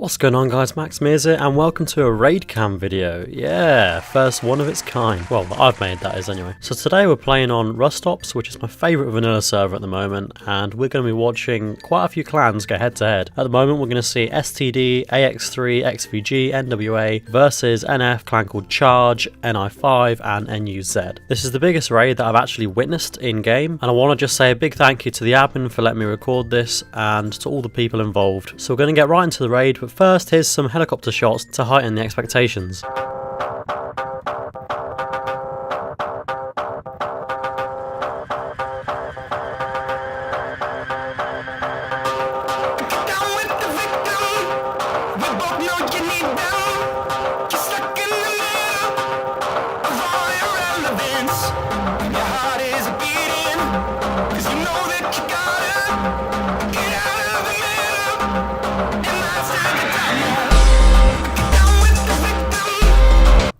What's going on guys, Max Mears here, and welcome to a RaidCam video. Yeah, first one of its kind. Well, that I've made, that is, anyway. So today we're playing on RustOps, which is my favourite vanilla server at the moment, and we're going to be watching quite a few clans go head to head. At the moment we're going to see STD, AX3, XVG, NWA versus NF, clan called Charge, NI5 and NUZ. This is the biggest raid that I've actually witnessed in game, and I want to just say a big thank you to the admin for letting me record this, and to all the people involved. So we're going to get right into the raid, but first here's some helicopter shots to heighten the expectations.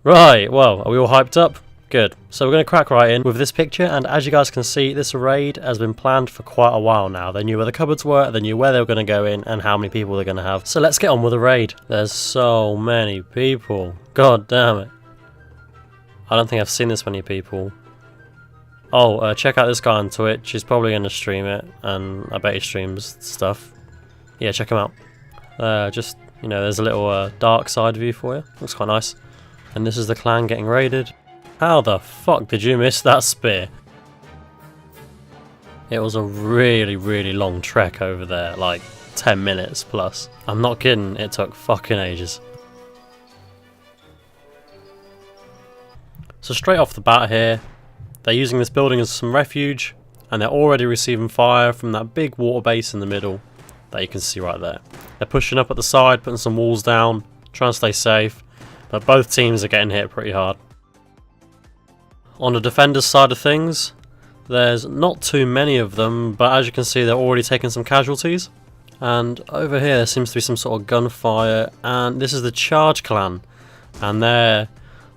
Right, well, are we all hyped up? Good. So we're going to crack right in with this picture, and as you guys can see, this raid has been planned for quite a while now. They knew where the cupboards were, they knew where they were going to go in, and how many people they're going to have. So let's get on with the raid. There's so many people. God damn it. I don't think I've seen this many people. Oh, check out this guy on Twitch. He's probably going to stream it, and I bet he streams stuff. Yeah, check him out. Just, you know, there's a little dark side view for you. Looks quite nice. And this is the clan getting raided. How the fuck did you miss that spear? It was a really long trek over there, like 10 minutes plus. I'm not kidding, it took fucking ages. So straight off the bat here, they're using this building as some refuge, and they're already receiving fire from that big water base in the middle that you can see right there. They're pushing up at the side, putting some walls down, trying to stay safe. But both teams are getting hit pretty hard. On the defenders side of things, there's not too many of them, but as you can see they're already taking some casualties. And over here there seems to be some sort of gunfire, and this is the Charge clan, and they're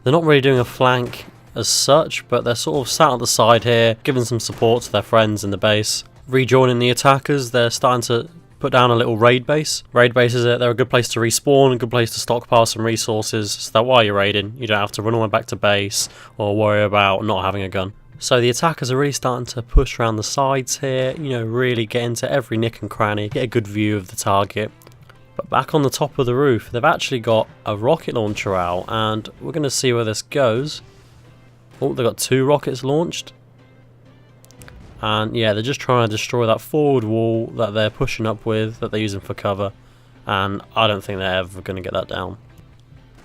not really doing a flank as such, but they're sort of sat on the side here, giving some support to their friends in the base. Rejoining the attackers, they're starting to put down a little raid base. Raid bases, they're a good place to respawn, a good place to stockpile some resources, so that while you're raiding, you don't have to run all the way back to base or worry about not having a gun. So the attackers are really starting to push around the sides here, you know, really get into every nick and cranny, get a good view of the target. But back on the top of the roof, they've actually got a rocket launcher out, and we're going to see where this goes. Oh, they've got 2 rockets launched. And yeah, they're just trying to destroy that forward wall that they're pushing up with, that they're using for cover, and I don't think they're ever going to get that down.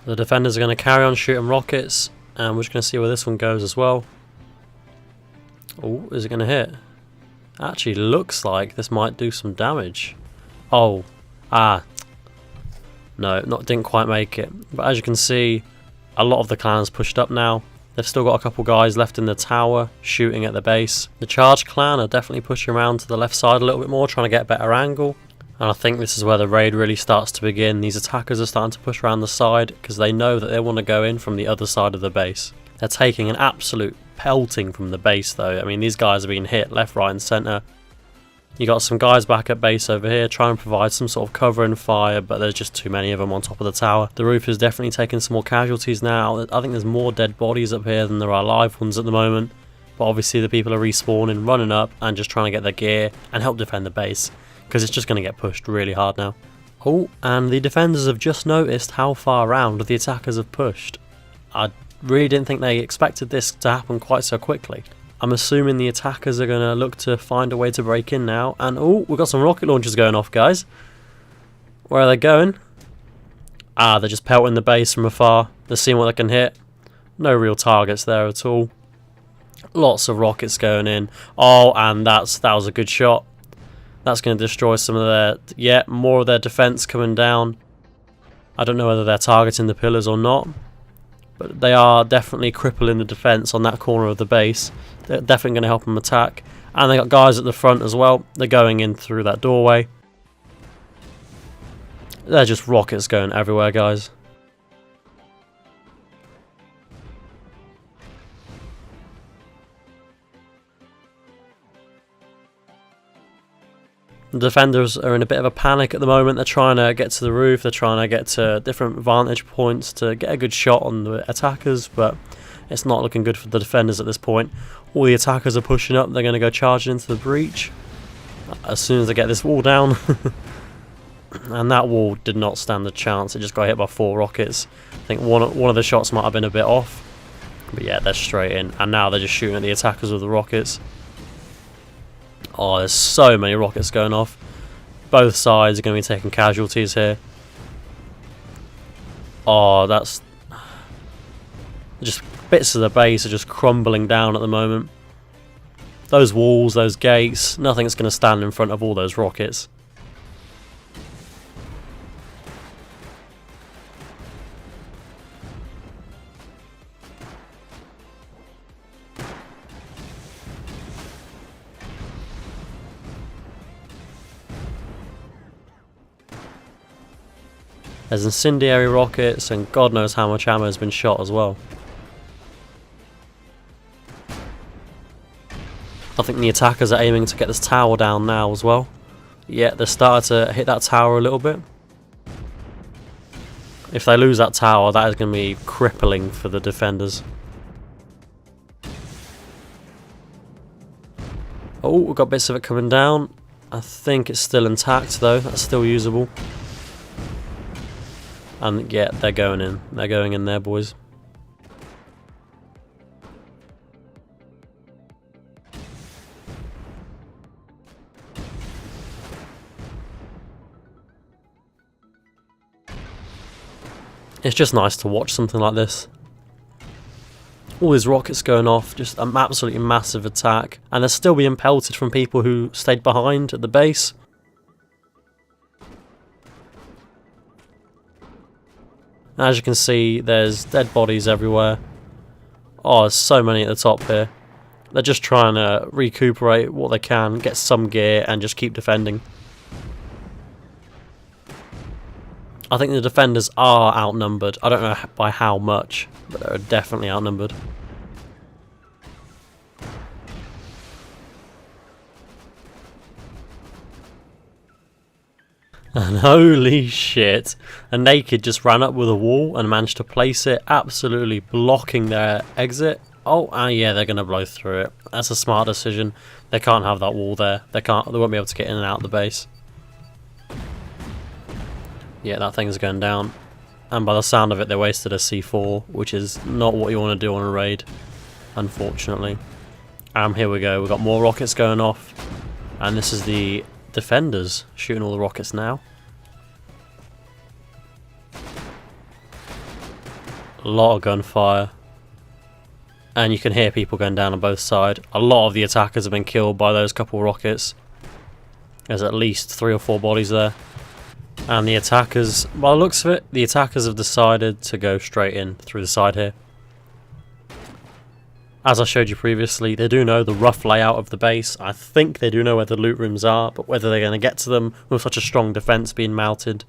The defenders are going to carry on shooting rockets, and we're just going to see where this one goes as well. Oh, is it going to hit? Actually looks like this might do some damage. Oh, no, didn't quite make it. But as you can see, a lot of the clans pushed up now. They've still got a couple guys left in the tower shooting at the base. The Charge clan are definitely pushing around to the left side a little bit more, trying to get a better angle. And I think this is where the raid really starts to begin. These attackers are starting to push around the side because they know that they want to go in from the other side of the base. They're taking an absolute pelting from the base though. I mean, these guys are being hit left, right and centre. You got some guys back at base over here trying to provide some sort of cover and fire, but there's just too many of them on top of the tower. The roof is definitely taking some more casualties now. I think there's more dead bodies up here than there are live ones at the moment. But obviously the people are respawning, running up and just trying to get their gear and help defend the base, because it's just going to get pushed really hard now. Oh, and the defenders have just noticed how far around the attackers have pushed. I really didn't think they expected this to happen quite so quickly. I'm assuming the attackers are going to look to find a way to break in now. And oh, we've got some rocket launchers going off, guys. Where are they going? They're just pelting the base from afar. They're seeing what they can hit. No real targets there at all. Lots of rockets going in. Oh, and that was a good shot. That's going to destroy some of their... Yeah, more of their defense coming down. I don't know whether they're targeting the pillars or not, but they are definitely crippling the defense on that corner of the base. They're definitely going to help them attack. And they got guys at the front as well. They're going in through that doorway. They're just rockets going everywhere, guys. The defenders are in a bit of a panic at the moment. They're trying to get to the roof, they're trying to get to different vantage points to get a good shot on the attackers, but it's not looking good for the defenders at this point. All the attackers are pushing up, they're going to go charging into the breach as soon as they get this wall down. And that wall did not stand a chance, it just got hit by 4 rockets. I think one of the shots might have been a bit off, but yeah, they're straight in, and now they're just shooting at the attackers with the rockets. Oh, there's so many rockets going off. Both sides are going to be taking casualties here. Oh, that's... just bits of the base are just crumbling down at the moment. Those walls, those gates, nothing's going to stand in front of all those rockets. There's incendiary rockets, and God knows how much ammo has been shot as well. I think the attackers are aiming to get this tower down now as well. Yeah, they're starting to hit that tower a little bit. If they lose that tower, that is going to be crippling for the defenders. Oh, we've got bits of it coming down. I think it's still intact though, that's still usable. And yeah, they're going in. They're going in there, boys. It's just nice to watch something like this. All these rockets going off, just an absolutely massive attack. And they're still being pelted from people who stayed behind at the base. As you can see, there's dead bodies everywhere. Oh, there's so many at the top here. They're just trying to recuperate what they can, get some gear, and just keep defending. I think the defenders are outnumbered. I don't know by how much, but they're definitely outnumbered. And holy shit, a naked just ran up with a wall and managed to place it, absolutely blocking their exit. Oh, yeah, they're going to blow through it. That's a smart decision. They can't have that wall there. They won't be able to get in and out of the base. Yeah, that thing's going down. And by the sound of it, they wasted a C4, which is not what you want to do on a raid, unfortunately. Here we go. We've got more rockets going off. And this is the defenders shooting all the rockets now. A lot of gunfire. And you can hear people going down on both sides. A lot of the attackers have been killed by those couple of rockets. There's at least 3 or 4 bodies there. And the attackers, by the looks of it, the attackers have decided to go straight in through the side here. As I showed you previously, they do know the rough layout of the base. I think they do know where the loot rooms are, but whether they're going to get to them with such a strong defense being mounted,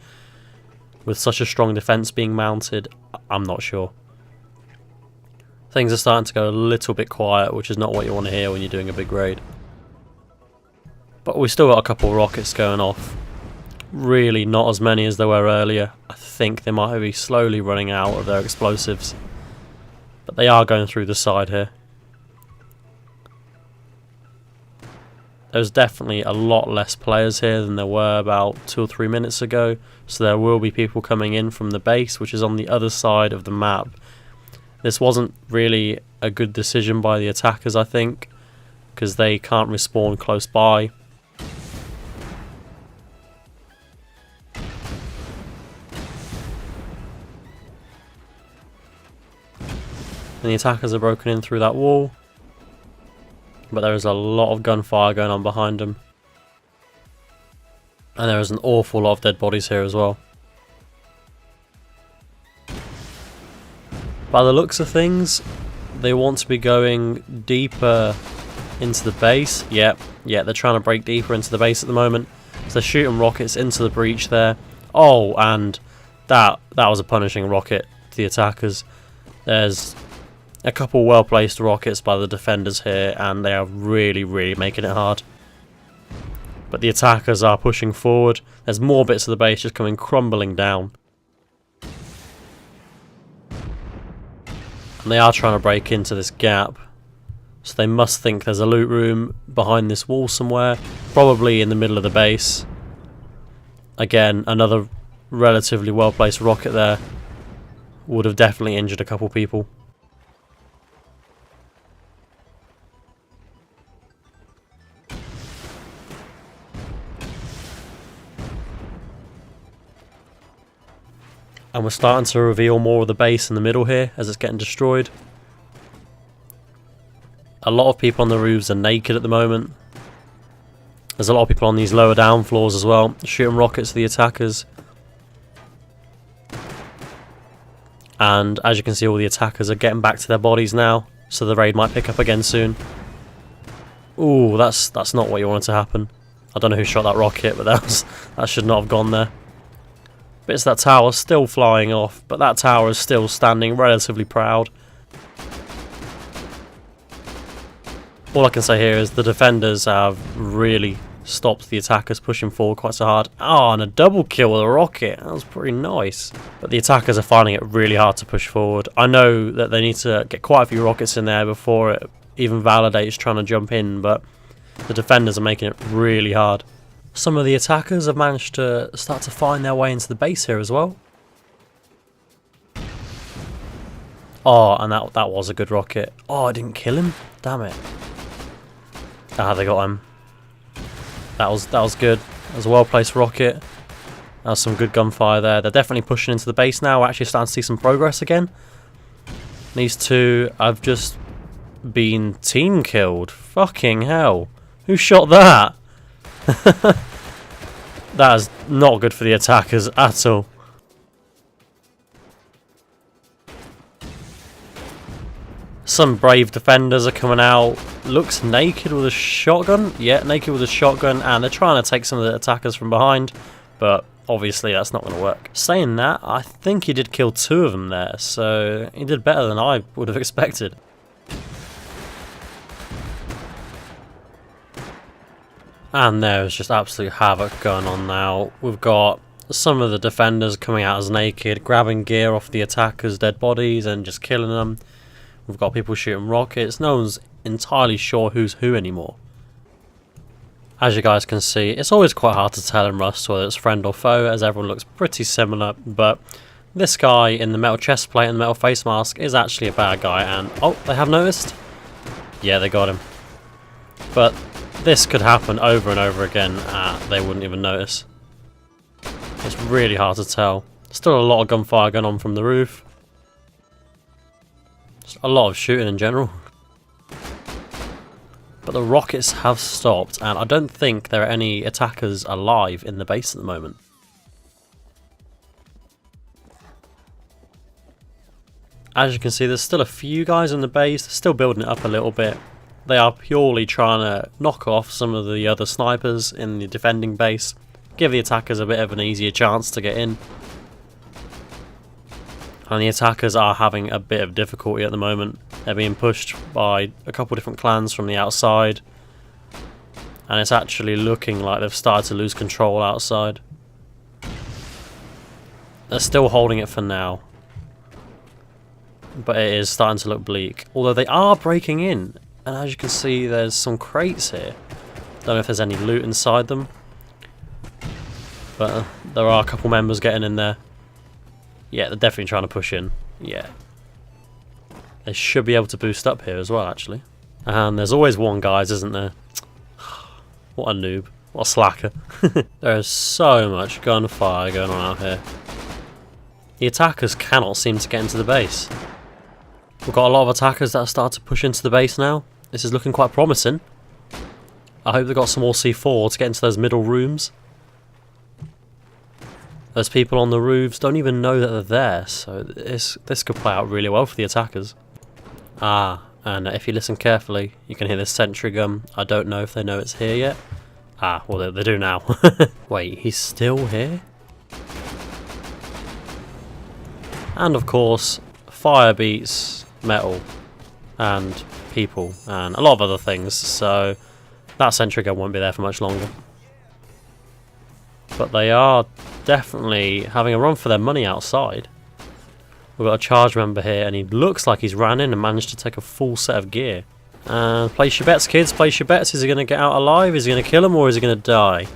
I'm not sure. Things are starting to go a little bit quiet, which is not what you want to hear when you're doing a big raid. But we still got a couple of rockets going off. Really not as many as there were earlier. I think they might be slowly running out of their explosives. But they are going through the side here. There's definitely a lot less players here than there were about 2 or 3 minutes ago. So there will be people coming in from the base, which is on the other side of the map. This wasn't really a good decision by the attackers, I think, because they can't respawn close by. And the attackers are broken in through that wall. But there is a lot of gunfire going on behind them. And there is an awful lot of dead bodies here as well. By the looks of things, they want to be going deeper into the base. Yeah, they're trying to break deeper into the base at the moment. So they're shooting rockets into the breach there. Oh, and that was a punishing rocket to the attackers. There's a couple well-placed rockets by the defenders here, and they are really, really making it hard. But the attackers are pushing forward. There's more bits of the base just coming crumbling down. And they are trying to break into this gap. So they must think there's a loot room behind this wall somewhere. Probably in the middle of the base. Again, another relatively well placed rocket there. Would have definitely injured a couple people. And we're starting to reveal more of the base in the middle here as it's getting destroyed. A lot of people on the roofs are naked at the moment. There's a lot of people on these lower down floors as well, shooting rockets at the attackers. And as you can see, all the attackers are getting back to their bodies now, so the raid might pick up again soon. Ooh, that's not what you wanted to happen. I don't know who shot that rocket, but that should not have gone there. Bits of that tower still flying off, but that tower is still standing relatively proud. All I can say here is the defenders have really stopped the attackers pushing forward quite so hard. Oh, and a double kill with a rocket. That was pretty nice. But the attackers are finding it really hard to push forward. I know that they need to get quite a few rockets in there before it even validates trying to jump in, but the defenders are making it really hard. Some of the attackers have managed to start to find their way into the base here as well. Oh, and that was a good rocket. Oh, I didn't kill him? Damn it. Ah, they got him. That was good. That was a well-placed rocket. That was some good gunfire there. They're definitely pushing into the base now. We're actually starting to see some progress again. These two have just been team killed. Fucking hell. Who shot that? That is not good for the attackers at all. Some brave defenders are coming out. Looks naked with a shotgun. Yeah, naked with a shotgun, and they're trying to take some of the attackers from behind, but obviously that's not going to work. Saying that, I think he did kill 2 of them there, so he did better than I would have expected. And there's just absolute havoc going on now. We've got some of the defenders coming out as naked, grabbing gear off the attackers' dead bodies and just killing them. We've got people shooting rockets. No one's entirely sure who's who anymore. As you guys can see, it's always quite hard to tell in Rust whether it's friend or foe, as everyone looks pretty similar, but this guy in the metal chest plate and the metal face mask is actually a bad guy, and oh, they have noticed? Yeah, they got him. But this could happen over and over again, they wouldn't even notice. It's really hard to tell. Still a lot of gunfire going on from the roof. Just a lot of shooting in general. But the rockets have stopped, and I don't think there are any attackers alive in the base at the moment. As you can see, there's still a few guys in the base. They're still building it up a little bit. They are purely trying to knock off some of the other snipers in the defending base. Give the attackers a bit of an easier chance to get in. And the attackers are having a bit of difficulty at the moment. They're being pushed by a couple different clans from the outside. And it's actually looking like they've started to lose control outside. They're still holding it for now. But it is starting to look bleak. Although they are breaking in. And as you can see, there's some crates here. Don't know if there's any loot inside them. But there are a couple members getting in there. Yeah, they're definitely trying to push in. Yeah. They should be able to boost up here as well, actually. And there's always one, guys, isn't there? What a noob. What a slacker. There is so much gunfire going on out here. The attackers cannot seem to get into the base. We've got a lot of attackers that have started to push into the base now. This is looking quite promising. I hope they've got some more C4 to get into those middle rooms. Those people on the roofs don't even know that they're there, so this could play out really well for the attackers. Ah, and if you listen carefully, you can hear this sentry gun. I don't know if they know it's here yet. Ah, well they do now. Wait, he's still here? And of course, fire beats metal and people and a lot of other things, so that sentry gun won't be there for much longer. but they are definitely having a run for their money outside. We've got a charge member here, and he looks like he's ran in and managed to take a full set of gear. Place your bets, kids, place your bets. Is he going to get out alive? Is he going to kill him, or is he going to die?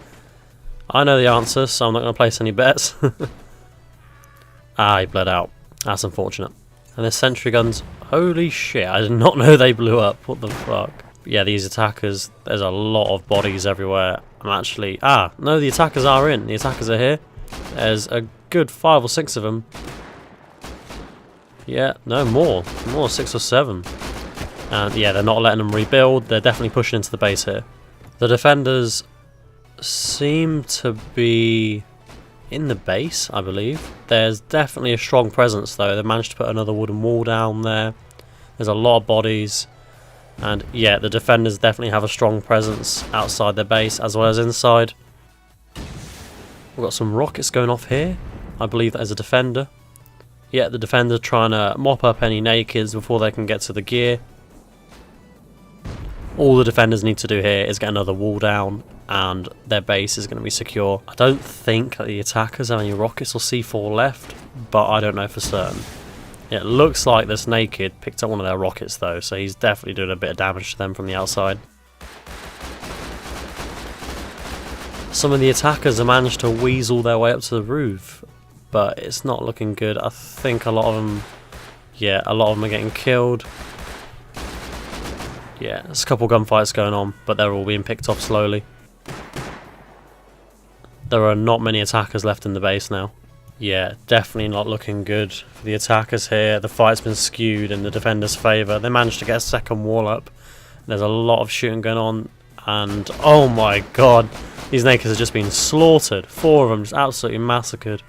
I know the answer, so I'm not going to place any bets. He bled out. That's unfortunate. And the sentry guns, holy shit, I did not know they blew up. What the fuck? But yeah, these attackers, there's a lot of bodies everywhere. I'm actually... no, the attackers are in. The attackers are here. There's a good 5 or 6 of them. Yeah, no, more. More, 6 or 7. And yeah, they're not letting them rebuild. They're definitely pushing into the base here. The defenders seem to be in the base, I believe. There's definitely a strong presence though. They've managed to put another wooden wall down there. There's a lot of bodies. And yeah, the defenders definitely have a strong presence outside their base as well as inside. We've got some rockets going off here. I believe that is a defender. Yeah, the defender trying to mop up any nakeds before they can get to the gear. All the defenders need to do here is get another wall down and their base is going to be secure. I don't think that the attackers have any rockets or C4 left, but I don't know for certain. It looks like this naked picked up one of their rockets though, so he's definitely doing a bit of damage to them from the outside. Some of the attackers have managed to weasel their way up to the roof, but it's not looking good. I think a lot of them, yeah, a lot of them are getting killed. Yeah, there's a couple gunfights going on, but they're all being picked off slowly. There are not many attackers left in the base now. Yeah, definitely not looking good for the attackers here. The fight's been skewed in the defenders' favour. They managed to get a second wall up. There's a lot of shooting going on, and oh my god, these nakeds have just been slaughtered. 4 of them just absolutely massacred.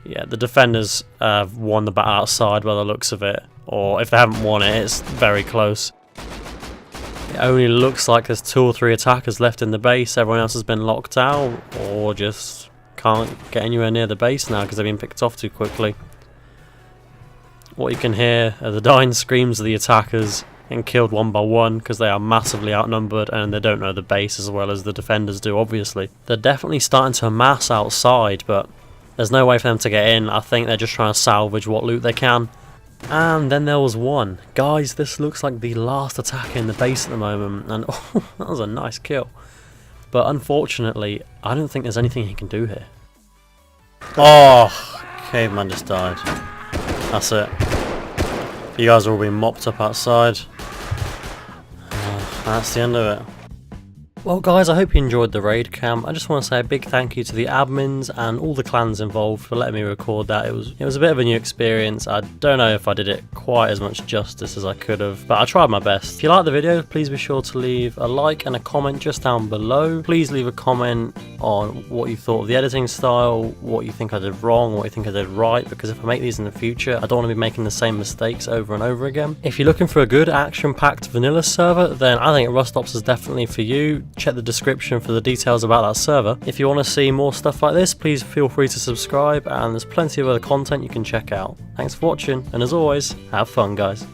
Yeah, the defenders have won the battle outside by the looks of it, or if they haven't won it, it's very close. It only looks like there's 2 or 3 attackers left in the base. Everyone else has been locked out or just can't get anywhere near the base now because they've been picked off too quickly. What you can hear are the dying screams of the attackers getting killed one by one because they are massively outnumbered and they don't know the base as well as the defenders do, obviously. They're definitely starting to amass outside, but there's no way for them to get in. I think they're just trying to salvage what loot they can. And then there was one. Guys, this looks like the last attacker in the base at the moment, and oh, that was a nice kill. But unfortunately, I don't think there's anything he can do here. Oh, caveman just died. That's it. You guys are all being mopped up outside. That's the end of it. Well guys, I hope you enjoyed the raid cam. I just want to say a big thank you to the admins and all the clans involved for letting me record that. It was a bit of a new experience. I don't know if I did it quite as much justice as I could have, but I tried my best. If you liked the video, please be sure to leave a like and a comment just down below. Please leave a comment on what you thought of the editing style, what you think I did wrong, what you think I did right, because if I make these in the future, I don't want to be making the same mistakes over and over again. If you're looking for a good action-packed vanilla server, then I think RustOps is definitely for you. Check the description for the details about that server. If you want to see more stuff like this, please feel free to subscribe, and there's plenty of other content you can check out. Thanks for watching, and as always, have fun guys.